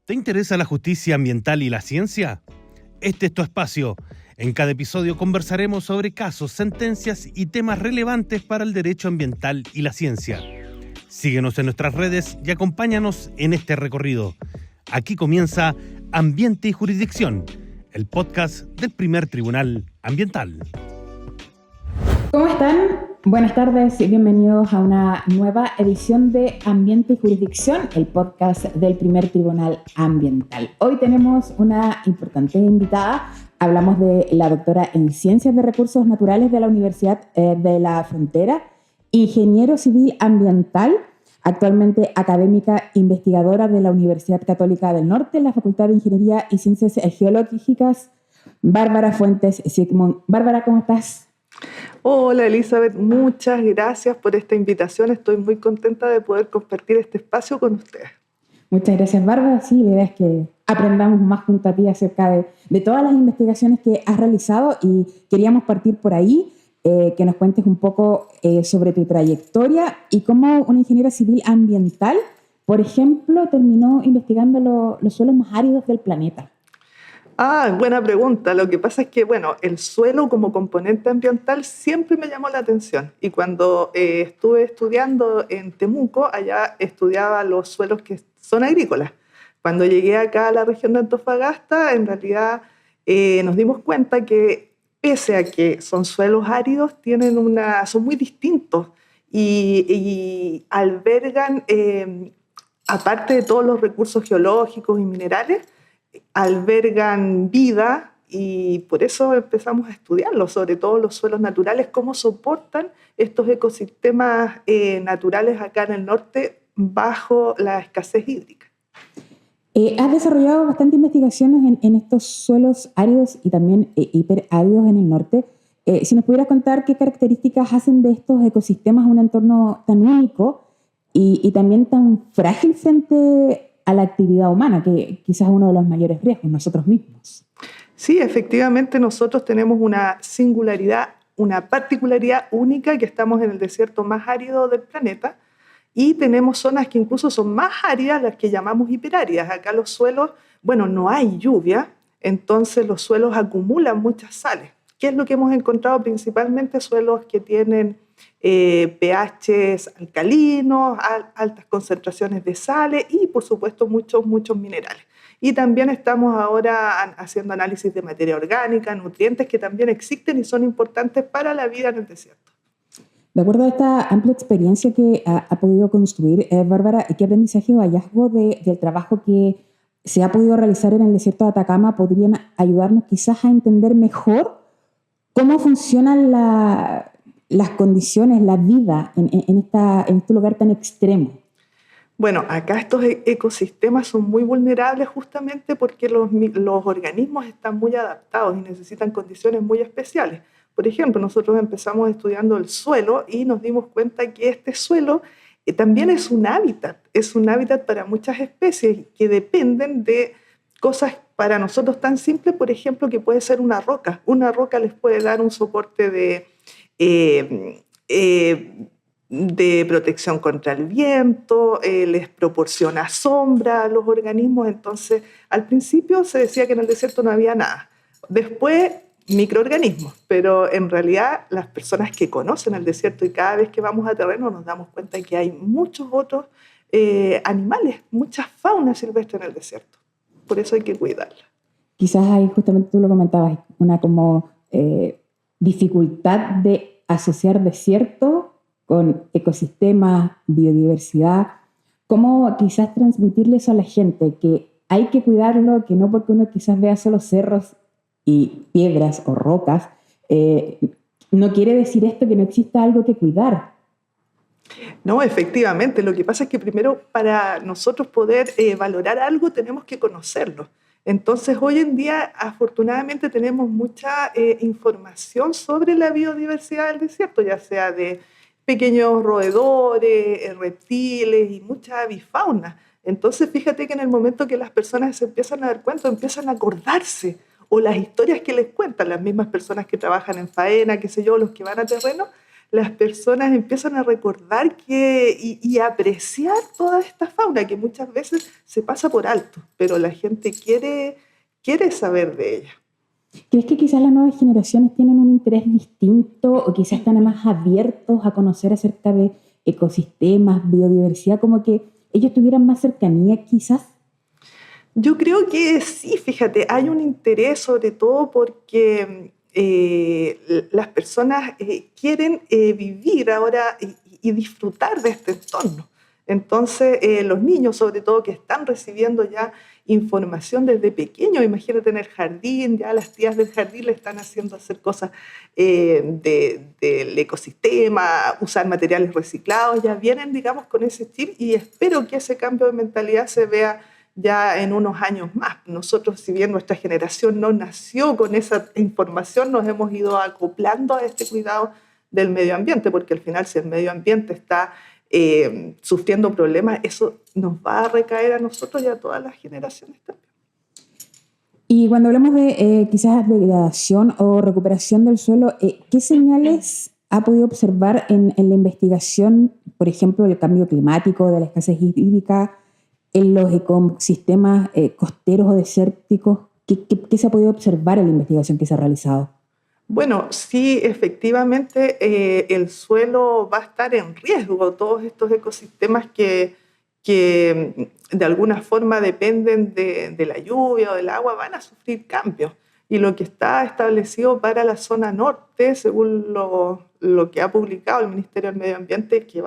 ¿Te interesa la justicia ambiental y la ciencia? Este es tu espacio. En cada episodio conversaremos sobre casos, sentencias y temas relevantes para el derecho ambiental y la ciencia. Síguenos en nuestras redes y acompáñanos en este recorrido. Aquí comienza Ambiente y Jurisdicción, el podcast del Primer Tribunal Ambiental. ¿Cómo están? Buenas tardes y bienvenidos a una nueva edición de Ambiente y Jurisdicción, el podcast del Primer Tribunal Ambiental. Hoy tenemos una importante invitada. Hablamos de la doctora en Ciencias de Recursos Naturales de la Universidad de la Frontera, ingeniero civil ambiental, actualmente académica investigadora de la Universidad Católica del Norte, en la Facultad de Ingeniería y Ciencias Geológicas, Bárbara Fuentes Sigmund. Bárbara, ¿cómo estás? Hola Elizabeth, muchas gracias por esta invitación. Estoy muy contenta de poder compartir este espacio con ustedes. Muchas gracias, Bárbara. Sí, la idea es que aprendamos más junto a ti acerca de todas las investigaciones que has realizado y queríamos partir por ahí, que nos cuentes un poco sobre tu trayectoria y cómo una ingeniera civil ambiental, por ejemplo, terminó investigando los suelos más áridos del planeta. Buena pregunta. Lo que pasa es que, el suelo como componente ambiental siempre me llamó la atención. Y cuando estuve estudiando en Temuco, allá estudiaba los suelos que son agrícolas. Cuando llegué acá a la región de Antofagasta, en realidad nos dimos cuenta que, pese a que son suelos áridos, son muy distintos y albergan, aparte de todos los recursos geológicos y minerales, albergan vida, y por eso empezamos a estudiarlos, sobre todo los suelos naturales, cómo soportan estos ecosistemas naturales acá en el norte bajo la escasez hídrica. Has desarrollado bastantes investigaciones en estos suelos áridos y también hiperáridos en el norte. Si nos pudieras contar qué características hacen de estos ecosistemas un entorno tan único y también tan frágil frente a la actividad humana, que quizás es uno de los mayores riesgos, nosotros mismos. Sí, efectivamente nosotros tenemos una singularidad, una particularidad única, que estamos en el desierto más árido del planeta y tenemos zonas que incluso son más áridas, las que llamamos hiperáridas. Acá los suelos, no hay lluvia, entonces los suelos acumulan muchas sales. ¿Qué es lo que hemos encontrado? Principalmente suelos que tienen pHs alcalinos, altas concentraciones de sales y, por supuesto, muchos minerales. Y también estamos ahora haciendo análisis de materia orgánica, nutrientes que también existen y son importantes para la vida en el desierto. De acuerdo a esta amplia experiencia que ha podido construir, Bárbara, ¿qué aprendizaje o hallazgo del trabajo que se ha podido realizar en el desierto de Atacama podrían ayudarnos quizás a entender mejor cómo funcionan las condiciones, la vida en este lugar tan extremo? Acá estos ecosistemas son muy vulnerables justamente porque los organismos están muy adaptados y necesitan condiciones muy especiales. Por ejemplo, nosotros empezamos estudiando el suelo y nos dimos cuenta que este suelo también es un hábitat para muchas especies que dependen de cosas para nosotros tan simples, por ejemplo, que puede ser una roca. Una roca les puede dar un soporte de protección contra el viento, les proporciona sombra a los organismos. Entonces, al principio se decía que en el desierto no había nada. Después, microorganismos, pero en realidad las personas que conocen el desierto y cada vez que vamos a terreno nos damos cuenta que hay muchos otros animales, mucha fauna silvestre en el desierto. Por eso hay que cuidarla. Quizás ahí justamente tú lo comentabas, una como dificultad de asociar desierto con ecosistemas, biodiversidad. ¿Cómo quizás transmitirle eso a la gente? Que hay que cuidarlo, que no porque uno quizás vea solo cerros y piedras o rocas, no quiere decir esto que no exista algo que cuidar. No, efectivamente. Lo que pasa es que primero, para nosotros poder valorar algo, tenemos que conocerlo. Entonces, hoy en día, afortunadamente, tenemos mucha información sobre la biodiversidad del desierto, ya sea de pequeños roedores, reptiles y mucha avifauna. Entonces, fíjate que en el momento que las personas se empiezan a dar cuenta, empiezan a acordarse, o las historias que les cuentan las mismas personas que trabajan en faena, qué sé yo, los que van a terreno, las personas empiezan a recordar y a apreciar toda esta fauna que muchas veces se pasa por alto, pero la gente quiere saber de ella. ¿Crees que quizás las nuevas generaciones tienen un interés distinto o quizás están más abiertos a conocer acerca de ecosistemas, biodiversidad, como que ellos tuvieran más cercanía quizás? Yo creo que sí, fíjate, hay un interés sobre todo porque las personas quieren vivir ahora y disfrutar de este entorno. Entonces, los niños, sobre todo, que están recibiendo ya información desde pequeños, imagínate en el jardín, ya las tías del jardín le están haciendo hacer cosas del ecosistema, usar materiales reciclados, ya vienen, digamos, con ese chip y espero que ese cambio de mentalidad se vea ya en unos años más. Nosotros, si bien nuestra generación no nació con esa información, nos hemos ido acoplando a este cuidado del medio ambiente, porque al final si el medio ambiente está sufriendo problemas, eso nos va a recaer a nosotros y a todas las generaciones también. Y cuando hablamos de quizás degradación o recuperación del suelo, ¿qué señales ha podido observar en la investigación, por ejemplo, del cambio climático, de la escasez hídrica, en los ecosistemas costeros o desérticos? ¿Qué se ha podido observar en la investigación que se ha realizado? Bueno, sí, efectivamente el suelo va a estar en riesgo. Todos estos ecosistemas que de alguna forma dependen de la lluvia o del agua van a sufrir cambios. Y lo que está establecido para la zona norte, según lo que ha publicado el Ministerio del Medio Ambiente, es que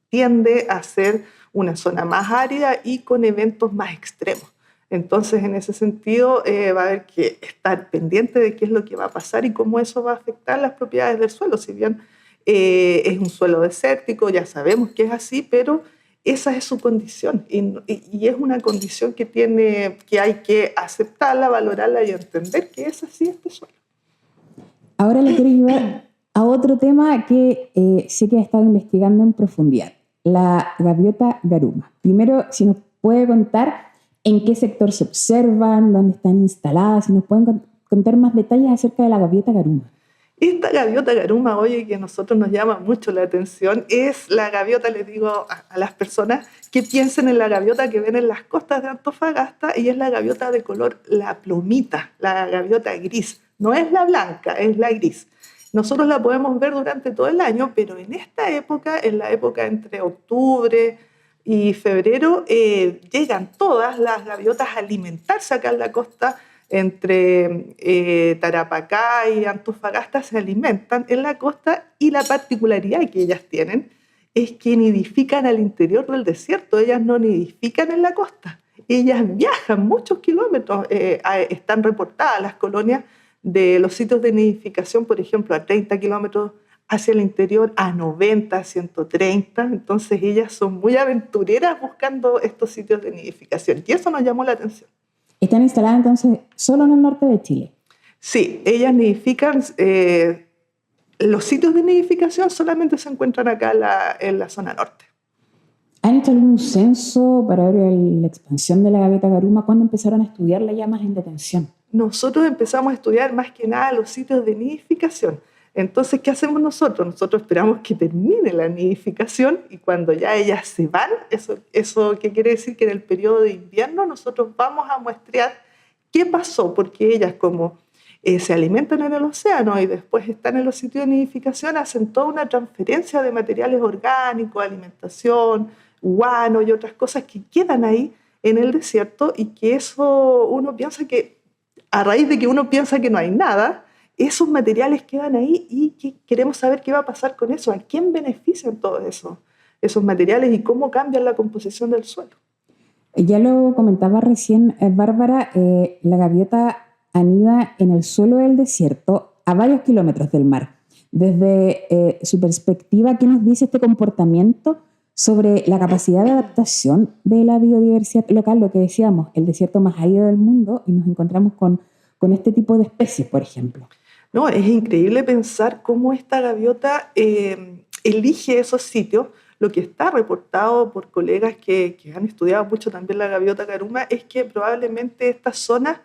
tiende a ser una zona más árida y con eventos más extremos. Entonces, en ese sentido, va a haber que estar pendiente de qué es lo que va a pasar y cómo eso va a afectar las propiedades del suelo. Si bien es un suelo desértico, ya sabemos que es así, pero esa es su condición y es una condición que hay que aceptarla, valorarla y entender que es así este suelo. Ahora le quiero llevar a otro tema que sé que ha estado investigando en profundidad, la gaviota garuma. Primero, si nos puede contar en qué sector se observan, dónde están instaladas, si nos pueden contar más detalles acerca de la gaviota garuma. Esta gaviota garuma, oye, que a nosotros nos llama mucho la atención, es la gaviota, les digo a las personas que piensen en la gaviota que ven en las costas de Antofagasta, y es la gaviota de color, la plumita, la gaviota gris. No es la blanca, es la gris. Nosotros la podemos ver durante todo el año, pero en esta época, en la época entre octubre y febrero, llegan todas las gaviotas a alimentarse acá en la costa. Entre Tarapacá y Antofagasta se alimentan en la costa, y la particularidad que ellas tienen es que nidifican al interior del desierto. Ellas no nidifican en la costa, ellas viajan muchos kilómetros. Están reportadas las colonias de los sitios de nidificación, por ejemplo, a 30 kilómetros hacia el interior, a 90, 130. Entonces ellas son muy aventureras buscando estos sitios de nidificación, y eso nos llamó la atención. ¿Están instaladas entonces solo en el norte de Chile? Sí, ellas nidifican. Los sitios de nidificación solamente se encuentran acá en la zona norte. ¿Han hecho algún censo para ver la expansión de la gaviota garuma? ¿Cuándo empezaron a estudiarla ya más en detención? Nosotros empezamos a estudiar más que nada los sitios de nidificación. Entonces, ¿qué hacemos nosotros? Nosotros esperamos que termine la nidificación, y cuando ya ellas se van, ¿eso qué quiere decir? Que en el periodo de invierno nosotros vamos a muestrear qué pasó, porque ellas, como se alimentan en el océano y después están en los sitios de nidificación, hacen toda una transferencia de materiales orgánicos, alimentación, guano y otras cosas que quedan ahí en el desierto, y que eso uno piensa que, a raíz de que uno piensa que no hay nada, esos materiales quedan ahí, y que queremos saber qué va a pasar con eso, a quién benefician todos esos materiales y cómo cambian la composición del suelo. Ya lo comentaba recién Bárbara, la gaviota anida en el suelo del desierto a varios kilómetros del mar. Desde su perspectiva, ¿qué nos dice este comportamiento sobre la capacidad de adaptación de la biodiversidad local? Lo que decíamos, el desierto más árido del mundo, y nos encontramos con este tipo de especies, por ejemplo. No, es increíble pensar cómo esta gaviota elige esos sitios. Lo que está reportado por colegas que han estudiado mucho también la gaviota garuma es que probablemente estas zonas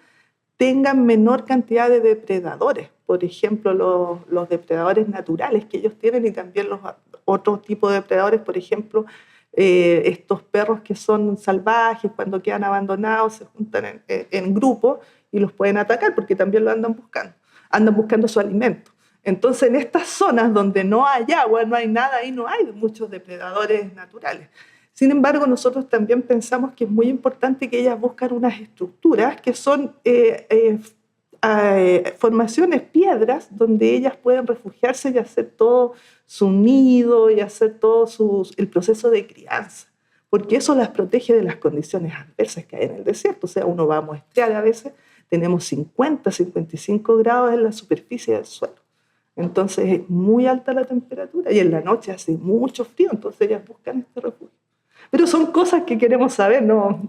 tengan menor cantidad de depredadores, por ejemplo, los depredadores naturales que ellos tienen y también los otros tipos de depredadores, por ejemplo, estos perros que son salvajes, cuando quedan abandonados, se juntan en grupo y los pueden atacar porque también lo andan buscando su alimento. Entonces, en estas zonas donde no hay agua, no hay nada, ahí no hay muchos depredadores naturales. Sin embargo, nosotros también pensamos que es muy importante que ellas busquen unas estructuras que son formaciones, piedras, donde ellas pueden refugiarse y hacer todo su nido y hacer todo el proceso de crianza, porque eso las protege de las condiciones adversas que hay en el desierto. O sea, uno va a muestrear a veces, tenemos 50, 55 grados en la superficie del suelo. Entonces es muy alta la temperatura y en la noche hace mucho frío, entonces ellas buscan este refugio. Pero son cosas que queremos saber, ¿no?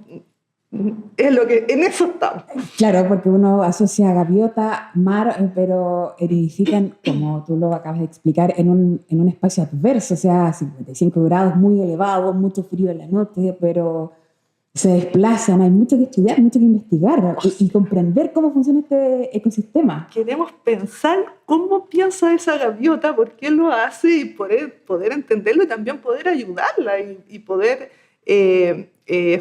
Es lo que en eso estamos. Claro, porque uno asocia gaviota, mar, pero nidifican, como tú lo acabas de explicar, en un espacio adverso, o sea, 55 grados, muy elevado, mucho frío en la noche, pero se desplazan, hay mucho que estudiar, mucho que investigar y comprender cómo funciona este ecosistema. Queremos pensar cómo piensa esa gaviota, por qué lo hace y poder entenderlo y también poder ayudarla y poder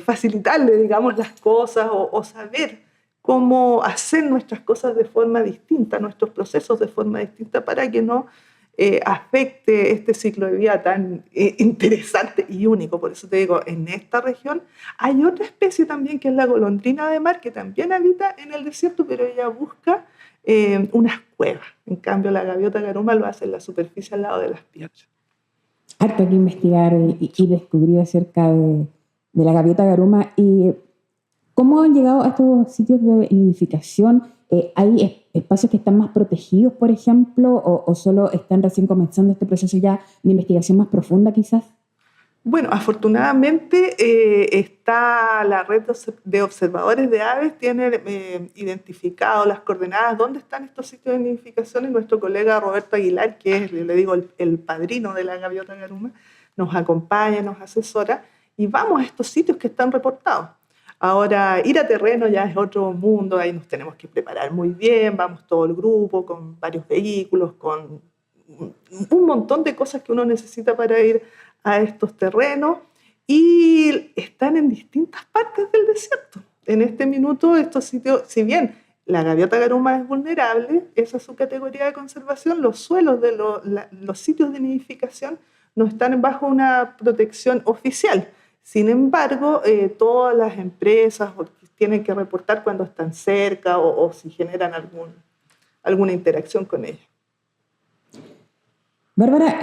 facilitarle, digamos, las cosas o saber cómo hacer nuestras cosas de forma distinta, nuestros procesos de forma distinta para que no afecte este ciclo de vida tan interesante y único. Por eso te digo, en esta región hay otra especie también que es la golondrina de mar, que también habita en el desierto, pero ella busca unas cuevas. En cambio, la gaviota garuma lo hace en la superficie al lado de las piedras. Harto que investigar y descubrir acerca de la gaviota garuma. ¿Y cómo han llegado a estos sitios de nidificación? ¿Hay espacios que están más protegidos, por ejemplo, o solo están recién comenzando este proceso ya de investigación más profunda, quizás? Bueno, afortunadamente está la red de observadores de aves, tiene identificado las coordenadas, dónde están estos sitios de nidificación, y nuestro colega Roberto Aguilar, que es, le digo, el padrino de la gaviota garuma, nos acompaña, nos asesora, y vamos a estos sitios que están reportados. Ahora, ir a terreno ya es otro mundo, ahí nos tenemos que preparar muy bien, vamos todo el grupo con varios vehículos, con un montón de cosas que uno necesita para ir a estos terrenos, y están en distintas partes del desierto. En este minuto estos sitios, si bien la gaviota garuma es vulnerable, esa es su categoría de conservación, los suelos de los sitios de nidificación no están bajo una protección oficial. Sin embargo, todas las empresas tienen que reportar cuando están cerca o si generan alguna interacción con ellas. Bárbara,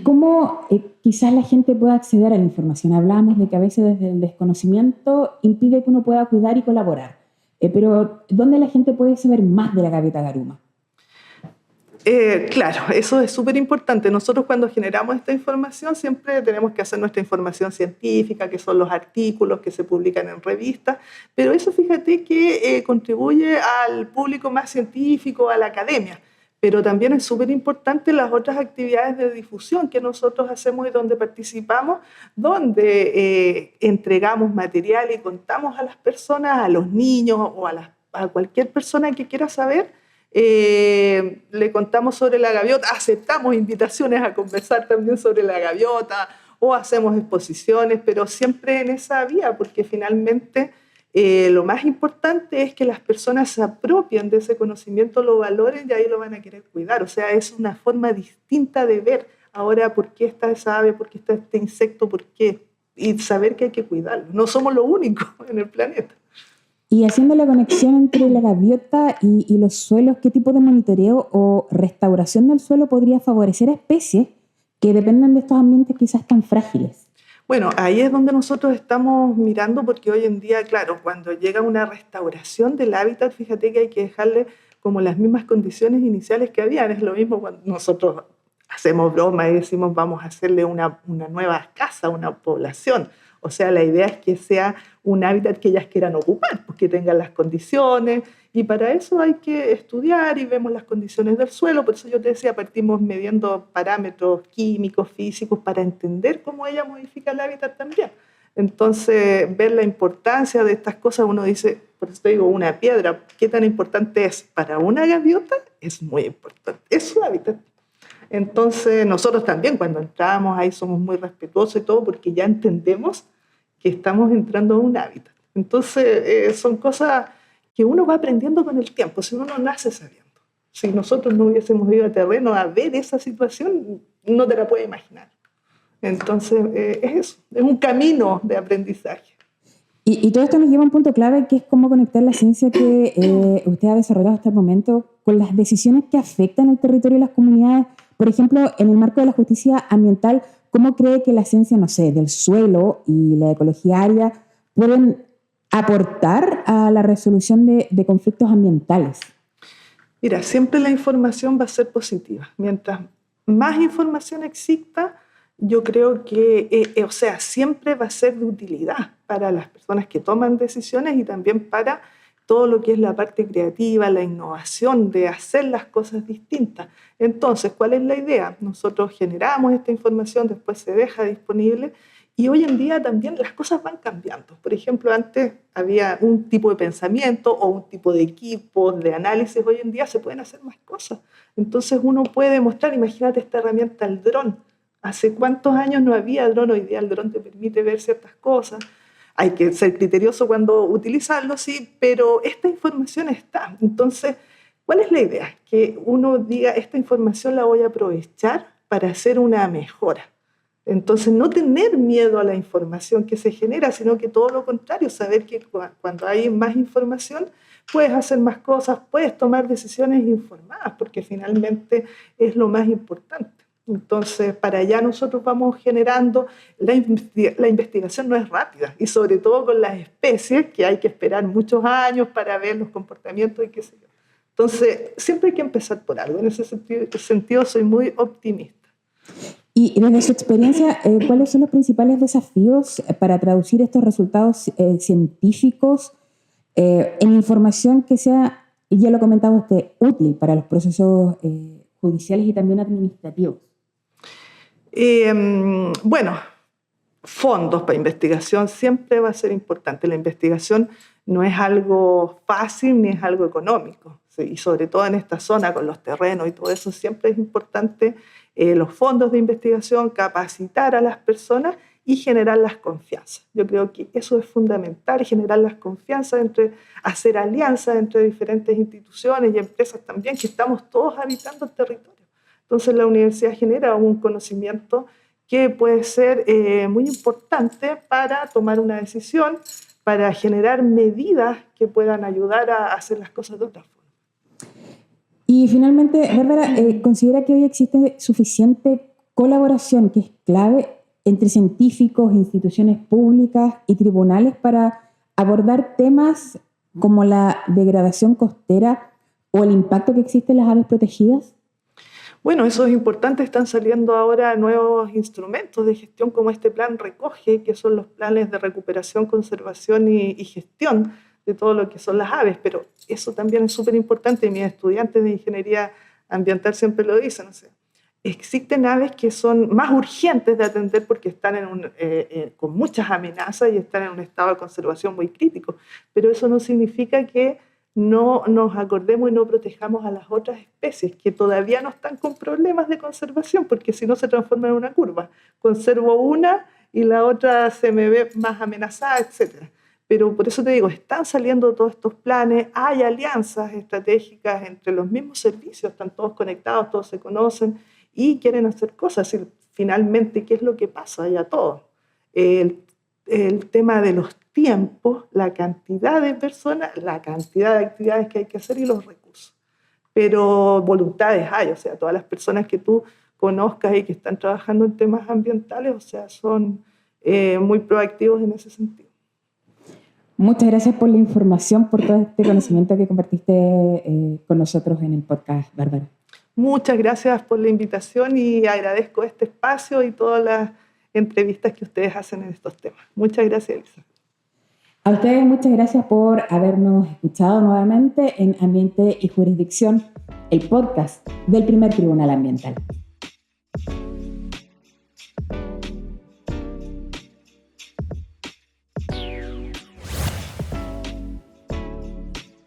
¿cómo quizás la gente pueda acceder a la información? Hablábamos de que a veces desde el desconocimiento impide que uno pueda cuidar y colaborar. Pero ¿dónde la gente puede saber más de la gaviota garuma? Claro, eso es súper importante. Nosotros cuando generamos esta información siempre tenemos que hacer nuestra información científica, que son los artículos que se publican en revistas, pero eso fíjate que contribuye al público más científico, a la academia. Pero también es súper importante las otras actividades de difusión que nosotros hacemos y donde participamos, donde entregamos material y contamos a las personas, a los niños o a cualquier persona que quiera saber. Le contamos sobre la gaviota, aceptamos invitaciones a conversar también sobre la gaviota o hacemos exposiciones, pero siempre en esa vía, porque finalmente lo más importante es que las personas se apropien de ese conocimiento, lo valoren y ahí lo van a querer cuidar. O sea, es una forma distinta de ver ahora por qué está esa ave, por qué está este insecto, por qué, y saber que hay que cuidarlo. No somos lo único en el planeta. Y haciendo la conexión entre la gaviota y los suelos, ¿qué tipo de monitoreo o restauración del suelo podría favorecer a especies que dependen de estos ambientes quizás tan frágiles? Bueno, ahí es donde nosotros estamos mirando, porque hoy en día, claro, cuando llega una restauración del hábitat, fíjate que hay que dejarle como las mismas condiciones iniciales que habían. Es lo mismo cuando nosotros hacemos broma y decimos vamos a hacerle una nueva casa, una población. O sea, la idea es que sea un hábitat que ellas quieran ocupar, pues que tengan las condiciones, y para eso hay que estudiar y vemos las condiciones del suelo. Por eso yo te decía, partimos midiendo parámetros químicos, físicos, para entender cómo ella modifica el hábitat también. Entonces, ver la importancia de estas cosas, uno dice, por eso te digo, una piedra, ¿qué tan importante es? Para una gaviota es muy importante, es su hábitat. Entonces, nosotros también cuando entramos ahí somos muy respetuosos y todo porque ya entendemos que estamos entrando a un hábitat. Entonces, son cosas que uno va aprendiendo con el tiempo, si uno no nace sabiendo. Si nosotros no hubiésemos ido a terreno a ver esa situación, no te la puedes imaginar. Entonces, es eso, es un camino de aprendizaje. Y todo esto nos lleva a un punto clave, que es cómo conectar la ciencia que usted ha desarrollado hasta el momento con las decisiones que afectan el territorio y las comunidades. Por ejemplo, en el marco de la justicia ambiental, ¿cómo cree que la ciencia, no sé, del suelo y la ecología árida pueden aportar a la resolución de conflictos ambientales? Mira, siempre la información va a ser positiva. Mientras más información exista, yo creo que, siempre va a ser de utilidad para las personas que toman decisiones y también para todo lo que es la parte creativa, la innovación de hacer las cosas distintas. Entonces, ¿cuál es la idea? Nosotros generamos esta información, después se deja disponible y hoy en día también las cosas van cambiando. Por ejemplo, antes había un tipo de pensamiento o un tipo de equipo de análisis. Hoy en día se pueden hacer más cosas. Entonces uno puede mostrar, imagínate esta herramienta, el dron. ¿Hace cuántos años no había dron? Hoy día el dron te permite ver ciertas cosas. Hay que ser criterioso cuando utilizarlo, sí, pero esta información está. Entonces, ¿cuál es la idea? Que uno diga, esta información la voy a aprovechar para hacer una mejora. Entonces, no tener miedo a la información que se genera, sino que todo lo contrario, saber que cuando hay más información, puedes hacer más cosas, puedes tomar decisiones informadas, porque finalmente es lo más importante. Entonces, para allá nosotros vamos generando, la investigación no es rápida, y sobre todo con las especies, que hay que esperar muchos años para ver los comportamientos y qué sé yo. Entonces, siempre hay que empezar por algo. En ese sentido soy muy optimista. Y desde su experiencia, ¿cuáles son los principales desafíos para traducir estos resultados científicos en información que sea, y ya lo comentaba usted, útil para los procesos judiciales y también administrativos? Bueno, fondos para investigación siempre va a ser importante. La investigación no es algo fácil ni es algo económico, ¿sí? Y sobre todo en esta zona con los terrenos y todo eso, siempre es importante los fondos de investigación, capacitar a las personas y generar las confianzas. Yo creo que eso es fundamental, generar las confianzas, hacer alianzas entre diferentes instituciones y empresas también, que estamos todos habitando el territorio. Entonces la universidad genera un conocimiento que puede ser muy importante para tomar una decisión, para generar medidas que puedan ayudar a hacer las cosas de otra forma. Y finalmente, Bárbara, ¿considera que hoy existe suficiente colaboración, que es clave, entre científicos, instituciones públicas y tribunales para abordar temas como la degradación costera o el impacto que existe en las aves protegidas? Bueno, eso es importante. Están saliendo ahora nuevos instrumentos de gestión como este plan RECOGE, que son los planes de recuperación, conservación y gestión de todo lo que son las aves, pero eso también es súper importante y mis estudiantes de ingeniería ambiental siempre lo dicen. O sea, existen aves que son más urgentes de atender porque están con muchas amenazas y están en un estado de conservación muy crítico, pero eso no significa que no nos acordemos y no protejamos a las otras especies que todavía no están con problemas de conservación, porque si no se transforma en una curva. Conservo una y la otra se me ve más amenazada, etc. Pero por eso te digo, están saliendo todos estos planes, hay alianzas estratégicas entre los mismos servicios, están todos conectados, todos se conocen y quieren hacer cosas. Y finalmente, ¿qué es lo que pasa allá todo? El tema de los tiempos, la cantidad de personas, la cantidad de actividades que hay que hacer y los recursos. Pero voluntades hay, o sea, todas las personas que tú conozcas y que están trabajando en temas ambientales, o sea, son muy proactivos en ese sentido. Muchas gracias por la información, por todo este conocimiento que compartiste con nosotros en el podcast, Bárbara. Muchas gracias por la invitación y agradezco este espacio y todas las entrevistas que ustedes hacen en estos temas. Muchas gracias, Elisa. A ustedes muchas gracias por habernos escuchado nuevamente en Ambiente y Jurisdicción, el podcast del Primer Tribunal Ambiental.